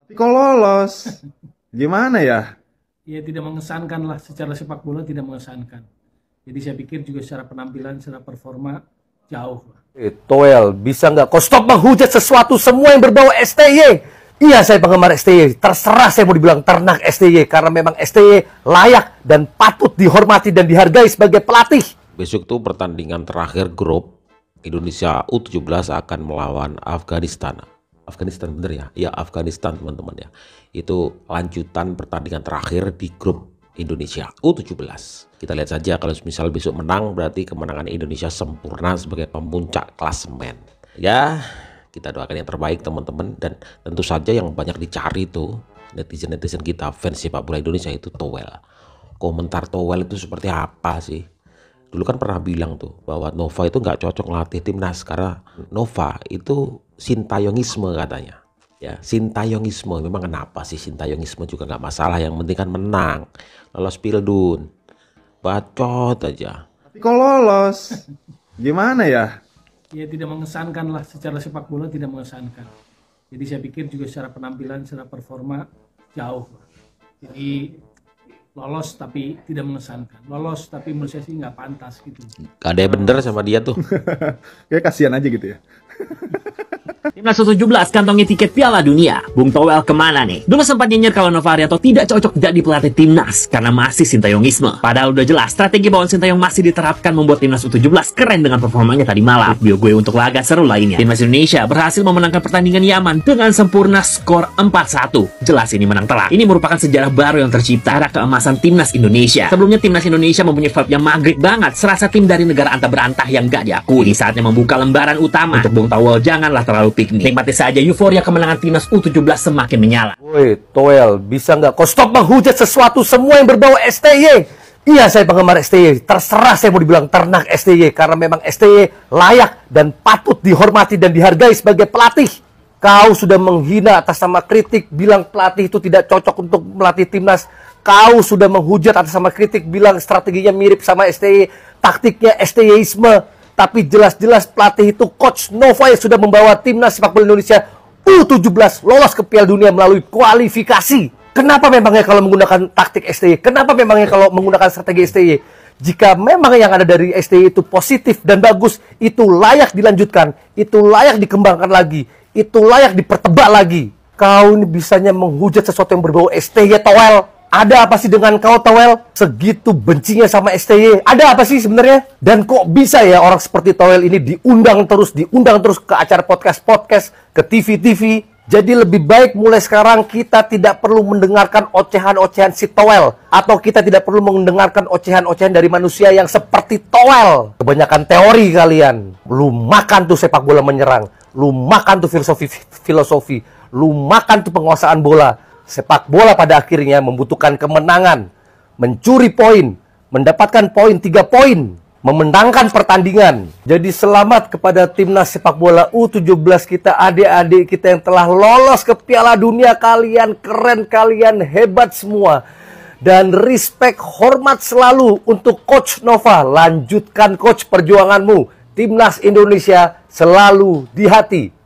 Kok lolos? Gimana ya? Ya tidak mengesankan lah, secara sepak bola tidak mengesankan. Jadi saya pikir juga secara penampilan, secara performa jauh lah. Toel, bisa nggak kau stop menghujat sesuatu semua yang berbau STY? Iya, saya penggemar STY. Terserah saya mau dibilang ternak STY, karena memang STY layak dan patut dihormati dan dihargai sebagai pelatih. Besok tuh pertandingan terakhir grup Indonesia U17 akan melawan Afghanistan. Afghanistan bener ya? Iya, Afghanistan teman-teman ya. Itu lanjutan pertandingan terakhir di grup Indonesia U17. Kita lihat saja, kalau misal besok menang berarti kemenangan Indonesia sempurna sebagai pemuncak klasemen. Ya, kita doakan yang terbaik teman-teman, dan tentu saja yang banyak dicari tuh netizen-netizen kita, fans sepak bola Indonesia itu Toel. Komentar Toel itu seperti apa sih? Dulu kan pernah bilang tuh bahwa Nova itu nggak cocok ngelatih timnas karena Nova itu sintayongisme katanya. Ya, sintayongisme. Memang kenapa sih sintayongisme juga nggak masalah, yang penting kan menang, lolos Pildun. Bacot aja. Tapi kok lolos? Gimana ya? Ya tidak mengesankan lah, secara sepak bola tidak mengesankan. Jadi saya pikir juga secara penampilan, secara performa jauh lah. Jadi lolos tapi tidak mengesankan. Lolos tapi menurut saya sih nggak pantas gitu. Gak ada yang bener sama dia tuh. Kayak kasihan aja gitu ya. Timnas U17 kantongi tiket Piala Dunia. Bung Toel kemana nih? Dulu sempat nyinyir kalau Nova Arianto tidak cocok jadi pelatih timnas karena masih sintayongisme. Padahal udah jelas strategi bawaan Sintayong masih diterapkan membuat timnas U17 keren dengan performanya tadi malam. Video gue untuk laga seru lainnya. Timnas Indonesia berhasil memenangkan pertandingan Yaman dengan sempurna skor 4-1. Jelas ini menang telak. Ini merupakan sejarah baru yang tercipta, era keemasan timnas Indonesia. Sebelumnya timnas Indonesia mempunyai vibe yang maghrib banget, serasa tim dari negara antah berantah yang gak diakui. Ini saatnya membuka lembaran utama. Untuk Bung Toel janganlah terlalu piknik. Nikmati saja euforia kemenangan timnas U17 semakin menyala. Woi, Toel, bisa nggak kau stop menghujat sesuatu semua yang berbau STY? Iya, saya penggemar STY. Terserah saya mau dibilang ternak STY, karena memang STY layak dan patut dihormati dan dihargai sebagai pelatih. Kau sudah menghina atas nama kritik, bilang pelatih itu tidak cocok untuk melatih timnas. Kau sudah menghujat atas nama kritik, bilang strateginya mirip sama STY, taktiknya STYisme. Tapi jelas-jelas pelatih itu Coach Nova yang sudah membawa timnas sepak bola Indonesia U17 lolos ke Piala Dunia melalui kualifikasi. Kenapa memangnya kalau menggunakan taktik STY? Kenapa memangnya kalau menggunakan strategi STY? Jika memang yang ada dari STY itu positif dan bagus, itu layak dilanjutkan, itu layak dikembangkan lagi, itu layak dipertebak lagi. Kau ini bisanya menghujat sesuatu yang berbau STY, Toel. Ada apa sih dengan kau, Toel? Segitu bencinya sama STY. Ada apa sih sebenarnya? Dan kok bisa ya orang seperti Toel ini diundang terus ke acara podcast-podcast, ke TV-TV. Jadi lebih baik mulai sekarang kita tidak perlu mendengarkan ocehan-ocehan si Toel. Atau kita tidak perlu mendengarkan ocehan-ocehan dari manusia yang seperti Toel. Kebanyakan teori kalian. Lu makan tuh sepak bola menyerang. Lu makan tuh filosofi. Lu makan tuh penguasaan bola. Sepak bola pada akhirnya membutuhkan kemenangan, mencuri poin, mendapatkan poin 3 poin, memenangkan pertandingan. Jadi selamat kepada timnas sepak bola U17 kita, adik-adik kita yang telah lolos ke Piala Dunia. Kalian keren, kalian hebat semua. Dan respect, hormat selalu untuk Coach Nova. Lanjutkan Coach perjuanganmu. Timnas Indonesia selalu di hati.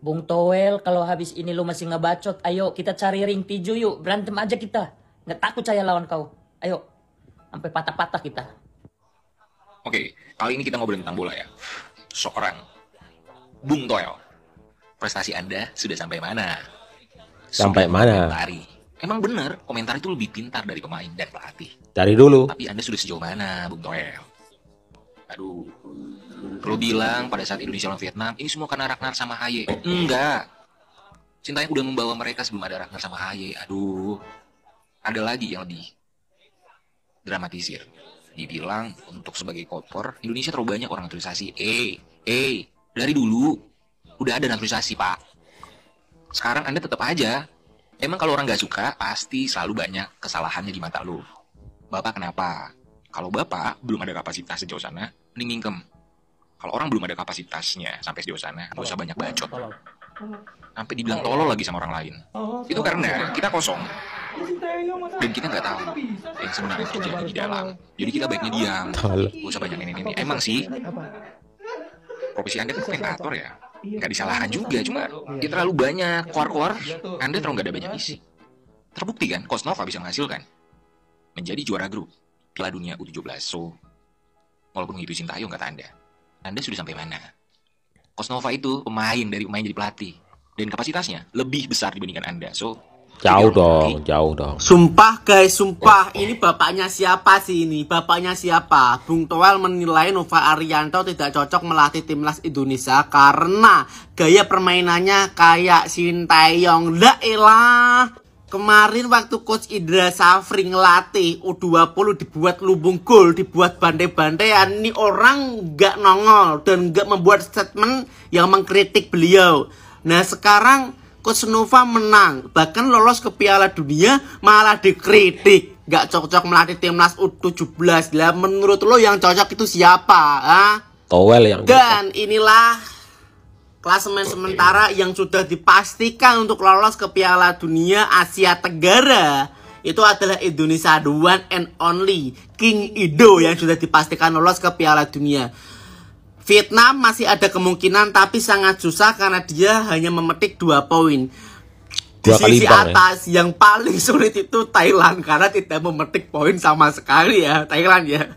Bung Toel, kalau habis ini lu masih ngebacot, ayo kita cari ring tinju yuk. Berantem aja kita. Nggak takut saya lawan kau. Ayo. Sampai patah-patah kita. Oke, kali ini kita ngobrolin tentang bola ya. Seorang Bung Toel. Prestasi Anda sudah sampai mana? Sampai mana? Komentari. Emang bener, komentar itu lebih pintar dari pemain dan pelatih. Cari dulu. Tapi Anda sudah sejauh mana, Bung Toel? Aduh. Lo bilang pada saat Indonesia lawan Vietnam, ini semua karena Ragnar sama Haye. Enggak. Sintayong udah membawa mereka sebelum ada Ragnar sama Haye. Aduh. Ada lagi yang lebih dramatisir. Dibilang untuk sebagai kotor, Indonesia terlalu banyak orang naturalisasi. Dari dulu udah ada naturalisasi, Pak. Sekarang Anda tetap aja. Emang kalau orang gak suka, pasti selalu banyak kesalahannya di mata lo. Bapak kenapa? Kalau Bapak belum ada kapasitas sejauh sana, mending mingkem. Kalau orang belum ada kapasitasnya sampai sejauh sana, nggak usah banyak bacot. Sampai dibilang tolol lagi sama orang lain. Itu karena kita kosong. Dan kita nggak tahu yang sebenarnya terjadi di dalam. Jadi kita baiknya diam. Nggak usah banyak ini. Emang sih, profesi Anda kan komentator ya. nggak disalahkan juga, cuma dia terlalu banyak keluar-keluar, Anda terlalu nggak ada banyak isi. Terbukti kan, Kosnova bisa menghasilkan menjadi juara grup Piala Dunia U17. So, walaupun itu Sintayong kata Anda sudah sampai mana? Kosnova itu pemain dari pemain jadi pelatih, dan kapasitasnya lebih besar dibandingkan Anda. So, Jauh dong, jauh dong. Sumpah guys, sumpah. Ini bapaknya siapa sih ini? Bapaknya siapa? Bung Toel menilai Nova Arianto tidak cocok melatih timnas Indonesia karena gaya permainannya kayak Sintayong. Lah elah. Kemarin waktu Coach Indra Safri ngelatih U20 dibuat lubung gol, dibuat bandai-bandaian. Ini orang nggak nongol dan nggak membuat statement yang mengkritik beliau. Nah sekarang Coach Nova menang, bahkan lolos ke Piala Dunia malah dikritik. Gak cocok melatih timnas U17. Lah menurut lo yang cocok itu siapa? Towel yang Dan inilah klasemen sementara yang sudah dipastikan untuk lolos ke Piala Dunia Asia Tenggara. Itu adalah Indonesia, the one and only King Ido yang sudah dipastikan lolos ke Piala Dunia. Vietnam masih ada kemungkinan tapi sangat susah karena dia hanya memetik 2 poin. Di sisi atas yang paling sulit itu Thailand karena tidak memetik poin sama sekali ya, Thailand ya.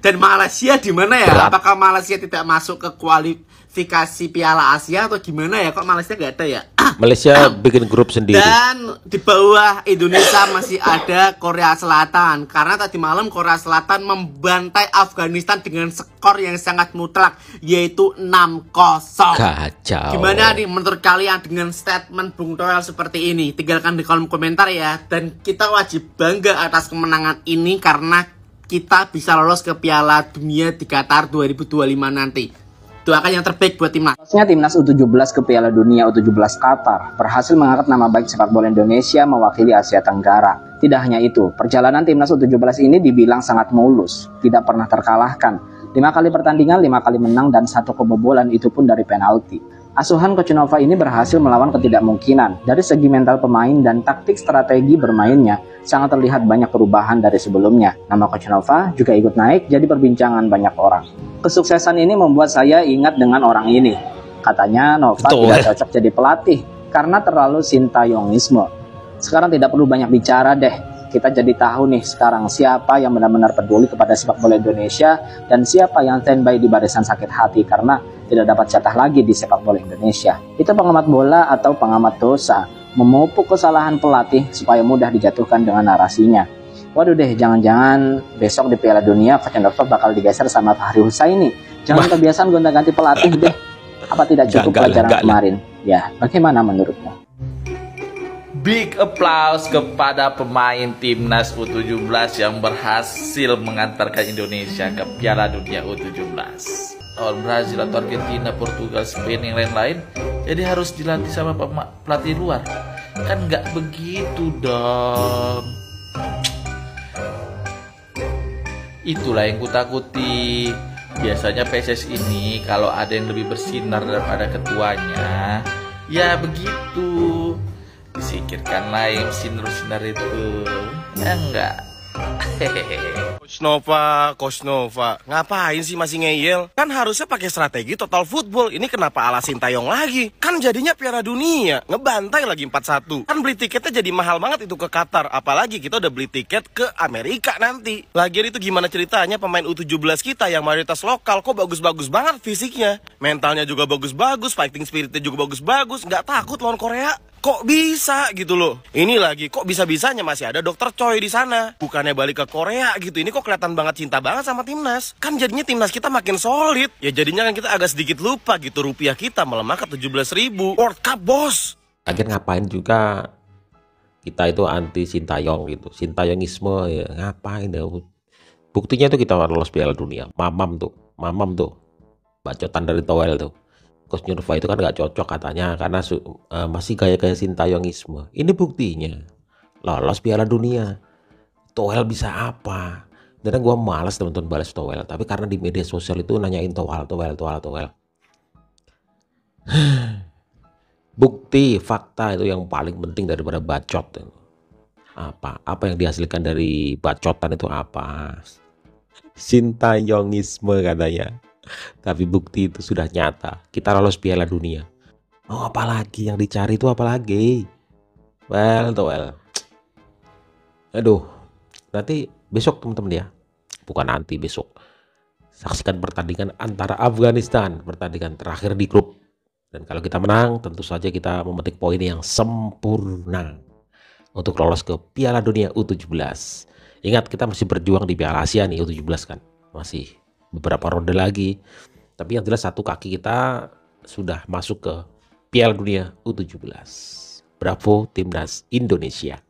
Dan Malaysia di mana ya? Apakah Malaysia tidak masuk ke kualifikasi Piala Asia atau gimana ya? Kok Malaysia nggak ada ya? Malaysia bikin grup sendiri. Dan di bawah Indonesia masih ada Korea Selatan. Karena tadi malam Korea Selatan membantai Afghanistan dengan skor yang sangat mutlak, yaitu 6-0. Kacau. Gimana nih menurut kalian dengan statement Bung Toel seperti ini? Tinggalkan di kolom komentar ya. Dan kita wajib bangga atas kemenangan ini karena kita bisa lolos ke Piala Dunia di Qatar 2025 nanti. Doakan yang terbaik buat timnas. Lolosnya timnas U17 ke Piala Dunia U17 Qatar berhasil mengangkat nama baik sepak bola Indonesia mewakili Asia Tenggara. Tidak hanya itu, perjalanan timnas U17 ini dibilang sangat mulus, tidak pernah terkalahkan. 5 kali pertandingan, 5 kali menang, dan 1 kebobolan, itu pun dari penalti. Asuhan Coach Nova ini berhasil melawan ketidakmungkinan. Dari segi mental pemain dan taktik strategi bermainnya, sangat terlihat banyak perubahan dari sebelumnya. Nama Coach Nova juga ikut naik jadi perbincangan banyak orang. Kesuksesan ini membuat saya ingat dengan orang ini. Katanya Nova tidak cocok jadi pelatih karena terlalu Sintayongisme. Sekarang tidak perlu banyak bicara deh. Kita jadi tahu nih sekarang siapa yang benar-benar peduli kepada sepak bola Indonesia dan siapa yang standby di barisan sakit hati karena tidak dapat jatah lagi di sepak bola Indonesia. Itu pengamat bola atau pengamat dosa, memupuk kesalahan pelatih supaya mudah dijatuhkan dengan narasinya. Waduh deh, jangan-jangan besok di Piala Dunia Coach Nova bakal digeser sama Fahri Husaini. Jangan kebiasaan gonta-ganti pelatih deh. Apa tidak cukup pelajaran kemarin? Ya, bagaimana menurutmu? Big applause kepada pemain timnas U17 yang berhasil mengantarkan Indonesia ke Piala Dunia U17. Lawan Brazil atau Argentina, Portugal, Spain, yang lain-lain, jadi harus dilatih sama pelatih luar. Kan nggak begitu dong. Itulah yang kutakuti. Biasanya PSS ini kalau ada yang lebih bersinar daripada ketuanya, ya begitu. Disikirkanlah yang sinar-sinar itu. Ya enggak. Coach Nova, ngapain sih masih ngeyel? Kan harusnya pakai strategi total football. Ini kenapa ala Sintayong lagi? Kan jadinya Piala Dunia, ngebantai lagi 4-1. Kan beli tiketnya jadi mahal banget itu ke Qatar. Apalagi kita udah beli tiket ke Amerika nanti. Lagian itu gimana ceritanya pemain U17 kita yang mayoritas lokal kok bagus-bagus banget fisiknya. Mentalnya juga bagus-bagus, fighting spiritnya juga bagus-bagus. Nggak takut lawan Korea. Kok bisa gitu loh? Ini lagi kok bisa-bisanya masih ada Dokter Choi di sana. Bukannya balik ke Korea gitu. Ini kok kelihatan banget cinta banget sama timnas. Kan jadinya timnas kita makin solid. Ya jadinya kan kita agak sedikit lupa gitu, rupiah kita melemah ke 17.000. World Cup bos. Akhir ngapain juga kita itu anti Sintayong gitu. Sintayongisme ya ngapain ya. Buktinya tuh kita lolos Piala Dunia. Mamam tuh. Bacotan dari Toel tuh. Coach Nova itu kan nggak cocok katanya karena masih gaya-gaya Sintayongisme. Ini buktinya lolos Piala Dunia. Toel bisa apa? Dan gue malas teman-teman balas Toel. Tapi karena di media sosial itu nanyain Toel. Bukti, fakta itu yang paling penting daripada bacot. Apa yang dihasilkan dari bacotan itu apa? Sintayongisme katanya. Tapi bukti itu sudah nyata. Kita lolos Piala Dunia. Oh, apalagi yang dicari itu apalagi? Well. Aduh. Nanti besok teman-teman ya. Bukan nanti, besok. Saksikan pertandingan antara Afghanistan, pertandingan terakhir di grup. Dan kalau kita menang, tentu saja kita memetik poin yang sempurna untuk lolos ke Piala Dunia U17. Ingat, kita masih berjuang di Piala Asia nih U17 kan. Masih beberapa ronde lagi. Tapi yang jelas satu kaki kita sudah masuk ke Piala Dunia U17. Bravo Timnas Indonesia.